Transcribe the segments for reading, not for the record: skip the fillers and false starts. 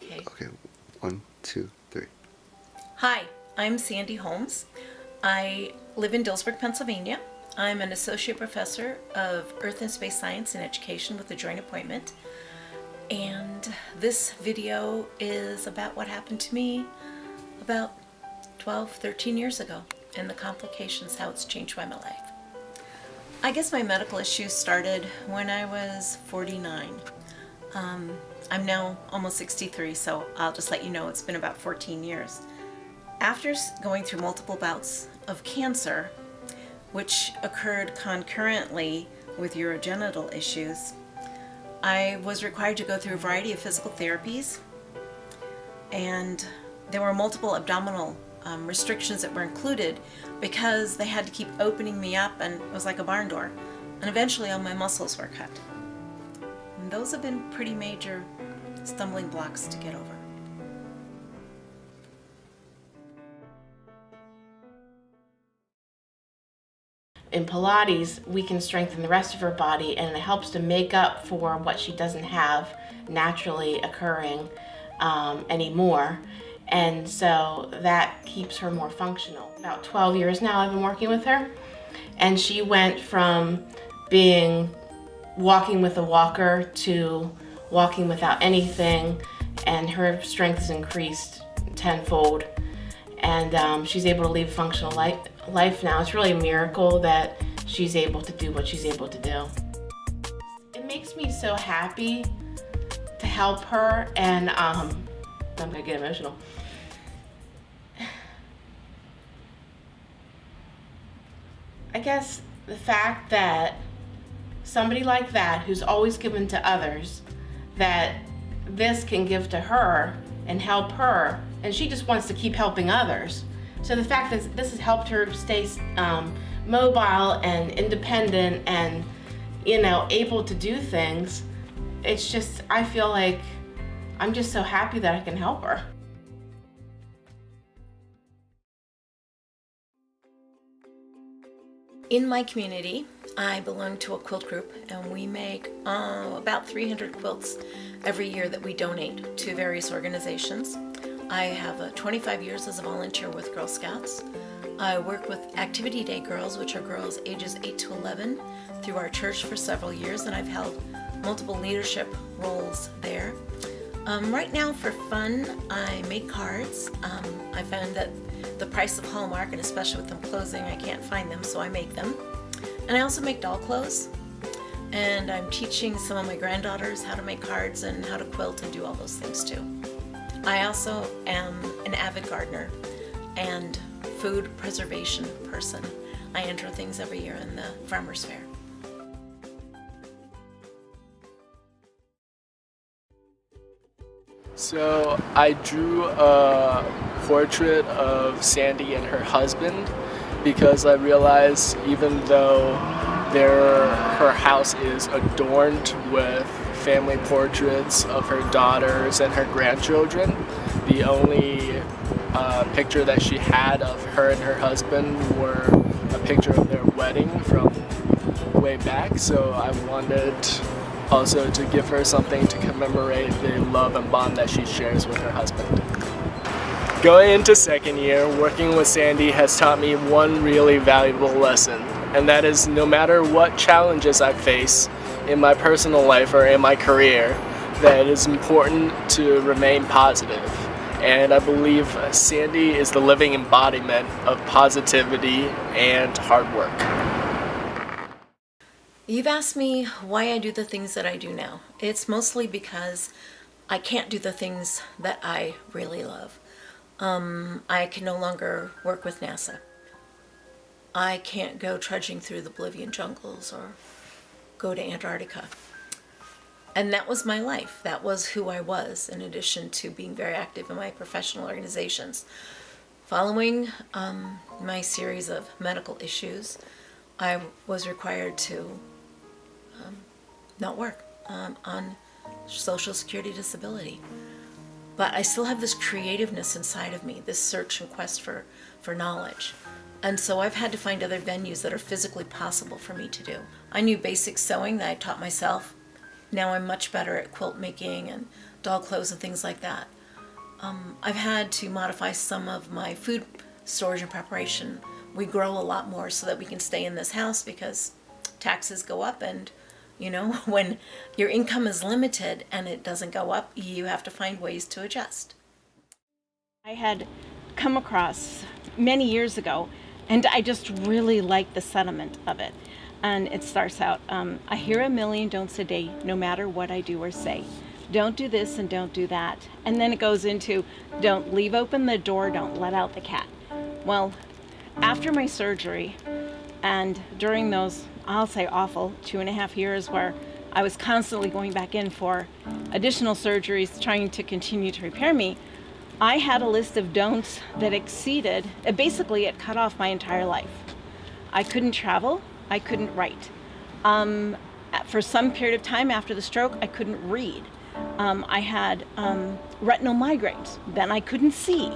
Okay. Okay, 1, 2, 3. Hi, I'm Sandy Holmes. I live in Dillsburg, Pennsylvania. I'm an associate professor of Earth and Space Science and Education with a joint appointment. And this video is about what happened to me about 12, 13 years ago and the complications, how it's changed my life. I guess my medical issues started when I was 49. I'm now almost 63, so I'll just let you know it's been about 14 years. After going through multiple bouts of cancer, which occurred concurrently with urogenital issues, I was required to go through a variety of physical therapies, and there were multiple abdominal restrictions that were included because they had to keep opening me up, and it was like a barn door. And eventually all my muscles were cut. And those have been pretty major stumbling blocks to get over. In Pilates, we can strengthen the rest of her body, and it helps to make up for what she doesn't have naturally occurring anymore. And so that keeps her more functional. About 12 years now I've been working with her, and she went from being walking with a walker to walking without anything, and her strength has increased tenfold. And she's able to live a functional life now. It's really a miracle that she's able to do what she's able to do. It makes me so happy to help her, and I'm gonna get emotional. I guess the fact that somebody like that, who's always given to others, that this can give to her and help her, and she just wants to keep helping others. So the fact that this has helped her stay mobile and independent and, able to do things, it's just, I feel like I'm just so happy that I can help her. In my community, I belong to a quilt group, and we make about 300 quilts every year that we donate to various organizations. I have 25 years as a volunteer with Girl Scouts. I work with Activity Day Girls, which are girls ages 8 to 11, through our church for several years, and I've held multiple leadership roles there. Right now, for fun, I make cards. I found that the price of Hallmark, and especially with them closing, I can't find them, so I make them. And I also make doll clothes. And I'm teaching some of my granddaughters how to make cards and how to quilt and do all those things too. I also am an avid gardener and food preservation person. I enter things every year in the Farmers Fair. So I drew a portrait of Sandy and her husband because I realized even though her house is adorned with family portraits of her daughters and her grandchildren, the only picture that she had of her and her husband were a picture of their wedding from way back. So I wanted also to give her something to commemorate the love and bond that she shares with her husband. Going into second year, working with Sandy has taught me one really valuable lesson, and that is no matter what challenges I face in my personal life or in my career, that it is important to remain positive. And I believe Sandy is the living embodiment of positivity and hard work. You've asked me why I do the things that I do now. It's mostly because I can't do the things that I really love. I can no longer work with NASA. I can't go trudging through the Bolivian jungles or go to Antarctica. And that was my life. That was who I was, in addition to being very active in my professional organizations. Following my series of medical issues, I was required to not work on Social Security disability. But I still have this creativeness inside of me, this search and quest for knowledge. And so I've had to find other venues that are physically possible for me to do. I knew basic sewing that I taught myself now I'm much better at quilt making and doll clothes and things like that. I've had to modify some of my food storage and preparation. We grow a lot more so that we can stay in this house because taxes go up, and you know, when your income is limited and it doesn't go up, you have to find ways to adjust. I had come across many years ago, and I just really like the sentiment of it. And it starts out, I hear a million don'ts a day, no matter what I do or say. Don't do this and don't do that. And then it goes into, don't leave open the door, don't let out the cat. Well, after my surgery, and during those, I'll say awful 2.5 years where I was constantly going back in for additional surgeries, trying to continue to repair me, I had a list of don'ts that exceeded, basically it cut off my entire life. I couldn't travel, I couldn't write. For some period of time after the stroke, I couldn't read. I had retinal migraines, then I couldn't see.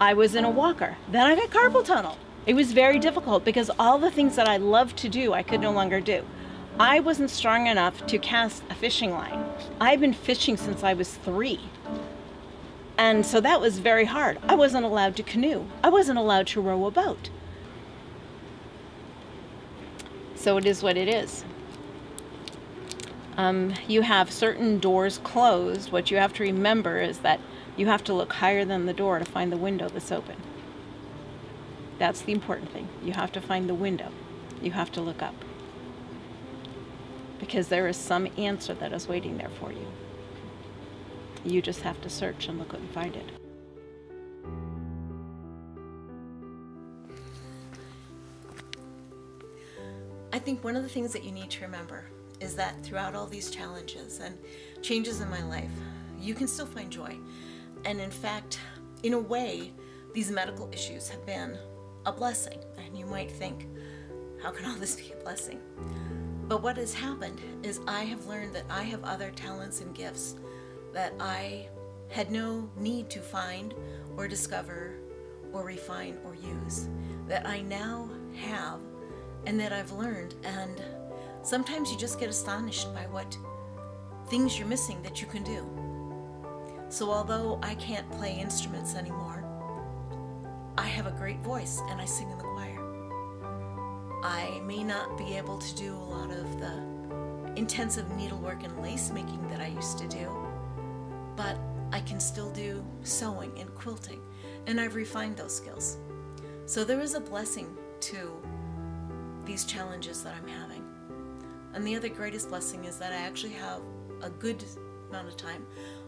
I was in a walker, then I got carpal tunnel. It was very difficult because all the things that I loved to do, I could no longer do. I wasn't strong enough to cast a fishing line. I've been fishing since I was 3. And so that was very hard. I wasn't allowed to canoe. I wasn't allowed to row a boat. So it is what it is. You have certain doors closed. What you have to remember is that you have to look higher than the door to find the window that's open. That's the important thing. You have to find the window. You have to look up. Because there is some answer that is waiting there for you. You just have to search and look and find it. I think one of the things that you need to remember is that throughout all these challenges and changes in my life, you can still find joy. And in fact, in a way, these medical issues have been a blessing. And you might think, how can all this be a blessing? But what has happened is I have learned that I have other talents and gifts that I had no need to find or discover or refine or use, that I now have and that I've learned. And sometimes you just get astonished by what things you're missing that you can do. So although I can't play instruments anymore, I have a great voice and I sing in the choir. I may not be able to do a lot of the intensive needlework and lace making that I used to do, but I can still do sewing and quilting, and I've refined those skills. So there is a blessing to these challenges that I'm having. And the other greatest blessing is that I actually have a good amount of time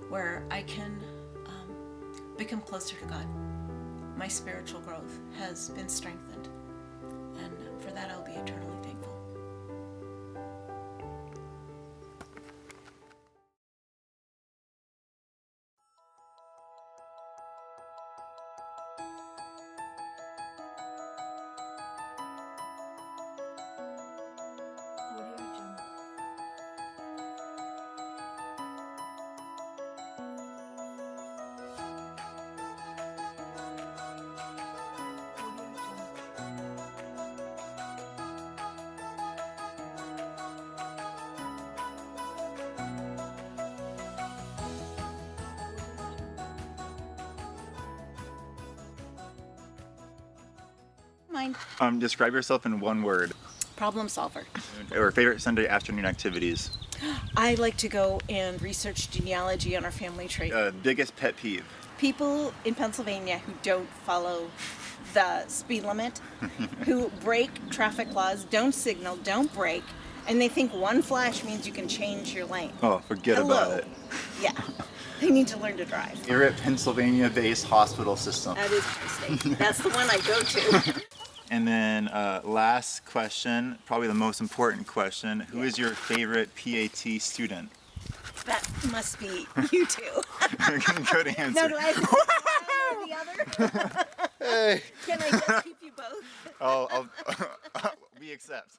where I can become closer to God. My spiritual growth has been strengthened, and for that I'll be eternally thankful. Mind. Describe yourself in one word. Problem solver. Or favorite Sunday afternoon activities. I like to go and research genealogy on our family tree. Biggest pet peeve. People in Pennsylvania who don't follow the speed limit, who break traffic laws, don't signal, don't brake, and they think one flash means you can change your lane. Oh, forget Hello. about it. Yeah, they need to learn to drive. Favorite Pennsylvania-based hospital system. That is my state. That's the one I go to. And then last question, probably the most important question. Who is your favorite PAT student? That must be you two. Good answer. No, do I have to say one or the other? Hey. Can I just keep you both? We accept.